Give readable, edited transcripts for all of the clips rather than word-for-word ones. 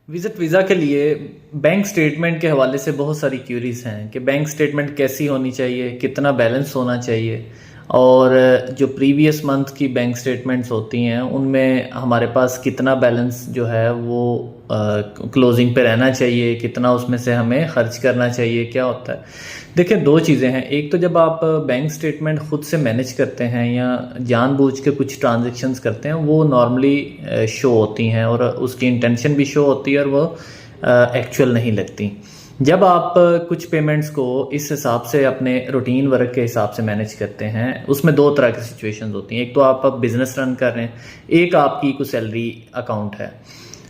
Visit visa के लिए bank statement के हवाले से बहुत सारी क्यूरीज हैं कि बैंक स्टेटमेंट कैसी होनी चाहिए, कितना बैलेंस होना चाहिए और जो प्रीवियस मंथ की बैंक स्टेटमेंट्स होती हैं उनमें हमारे पास कितना बैलेंस जो है वो क्लोजिंग पे रहना चाहिए, कितना उसमें से हमें खर्च करना चाहिए, क्या होता है। देखिए, दो चीज़ें हैं। एक तो जब आप बैंक स्टेटमेंट खुद से मैनेज करते हैं या जानबूझ के कुछ ट्रांजैक्शंस करते हैं, वो नॉर्मली शो होती हैं और उसकी इंटेंशन भी शो होती है और वो एक्चुअल नहीं लगती। जब आप कुछ पेमेंट्स को इस हिसाब से अपने रूटीन वर्क के हिसाब से मैनेज करते हैं, उसमें दो तरह की सिचुएशंस होती हैं। एक तो आप बिजनेस रन कर रहे हैं, एक आपकी कोई सैलरी अकाउंट है।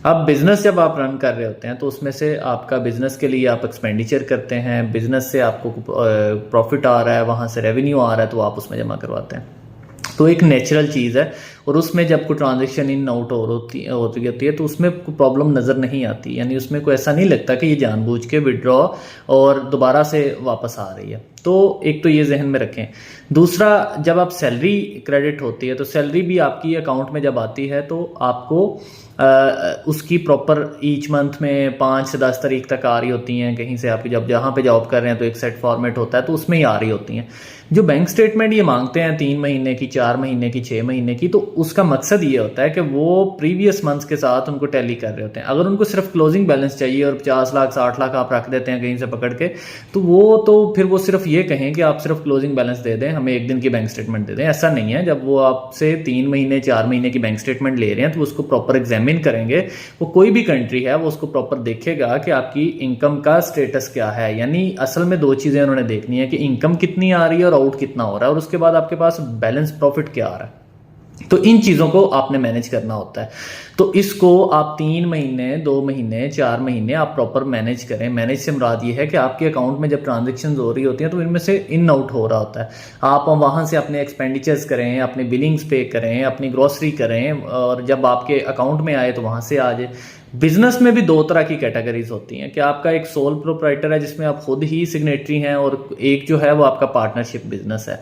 अब बिजनेस जब आप रन कर रहे होते हैं तो उसमें से आपका बिजनेस के लिए आप एक्सपेंडिचर करते हैं, बिजनेस से आपको प्रॉफिट आ रहा है, वहाँ से रेवेन्यू आ रहा है तो आप उसमें जमा करवाते हैं। तो एक नेचुरल चीज़ है और उसमें जब कोई ट्रांजेक्शन इन आउट होती है तो उसमें कोई प्रॉब्लम नज़र नहीं आती, यानी उसमें कोई ऐसा नहीं लगता कि ये जानबूझ के विड्रॉ और दोबारा से वापस आ रही है। तो एक तो ये जहन में रखें। दूसरा, जब आप सैलरी क्रेडिट होती है तो सैलरी भी आपकी अकाउंट में जब आती है तो आपको उसकी प्रॉपर ईच मंथ में 5 से 10 तारीख तक आ रही होती हैं। कहीं से आपकी जब जहाँ पे जॉब कर रहे हैं तो एक सेट फॉर्मेट होता है तो उसमें ही आ रही होती हैं। जो बैंक स्टेटमेंट ये मांगते हैं 3 महीने की, 4 महीने की, 6 महीने की, तो उसका मकसद ये होता है कि वो प्रीवियस मंथ्स के साथ उनको टैली कर रहे होते हैं। अगर उनको सिर्फ क्लोजिंग बैलेंस चाहिए और 50 लाख 60 लाख आप रख देते हैं कहीं से पकड़ के, तो फिर वो सिर्फ ये कहें कि आप सिर्फ क्लोजिंग बैलेंस दे दें, हमें एक दिन की बैंक स्टेटमेंट दे दें। ऐसा नहीं है। जब वो आपसे 3 महीने 4 महीने की बैंक स्टेटमेंट ले रहे हैं तो उसको प्रॉपर एग्जामिन करेंगे। वो कोई भी कंट्री है वो उसको प्रॉपर देखेगा कि आपकी इनकम का स्टेटस क्या है। यानी असल में दो चीज़ें उन्होंने देखनी है कि इनकम कितनी आ रही है और आउट कितना हो रहा है, और उसके बाद आपके पास बैलेंस प्रॉफिट क्या आ रहा है। तो इन चीज़ों को आपने मैनेज करना होता है। तो इसको आप 3 महीने, 2 महीने, 4 महीने आप प्रॉपर मैनेज करें। मैनेज से मुराद ये है कि आपके अकाउंट में जब ट्रांजैक्शंस हो रही होती हैं तो इनमें से इन आउट हो रहा होता है। आप वहाँ से अपने एक्सपेंडिचर्स करें, अपने बिलिंग्स पे करें, अपनी ग्रॉसरी करें और जब आपके अकाउंट में आए तो वहाँ से आ जाए। बिजनेस में भी दो तरह की कैटेगरीज होती हैं कि आपका एक सोल प्रोप्राइटर है जिसमें आप खुद ही सिग्नेटरी हैं, और एक जो है वो आपका पार्टनरशिप बिजनेस है।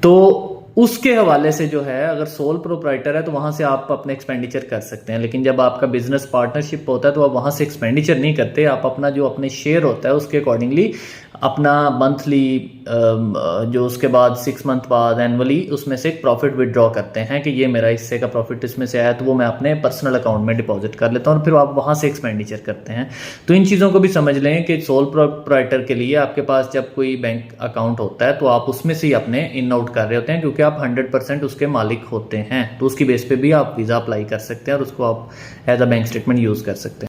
तो उसके हवाले से जो है, अगर सोल प्रोप्राइटर है तो वहाँ से आप अपने एक्सपेंडिचर कर सकते हैं, लेकिन जब आपका बिजनेस पार्टनरशिप होता है तो आप वहाँ से एक्सपेंडिचर नहीं करते। आप अपना जो अपने शेयर होता है उसके अकॉर्डिंगली अपना मंथली जो उसके बाद 6 मंथ बाद एनुअली उसमें से एक प्रॉफिट विड्रॉ करते हैं कि ये मेरा हिस्से का प्रॉफिट इसमें से आया तो वो मैं अपने पर्सनल अकाउंट में डिपॉजिट कर लेता हूँ और फिर आप वहाँ से एक्सपेंडिचर करते हैं। तो इन चीज़ों को भी समझ लें कि सोल प्रोप्राइटर के लिए आपके पास जब कोई बैंक अकाउंट होता है तो आप उसमें से ही अपने इन आउट कर रहे होते हैं, क्योंकि आप 100% उसके मालिक होते हैं। तो उसकी बेस पे भी आप वीज़ा अप्लाई कर सकते हैं और उसको आप as a bank statement use कर सकते हैं।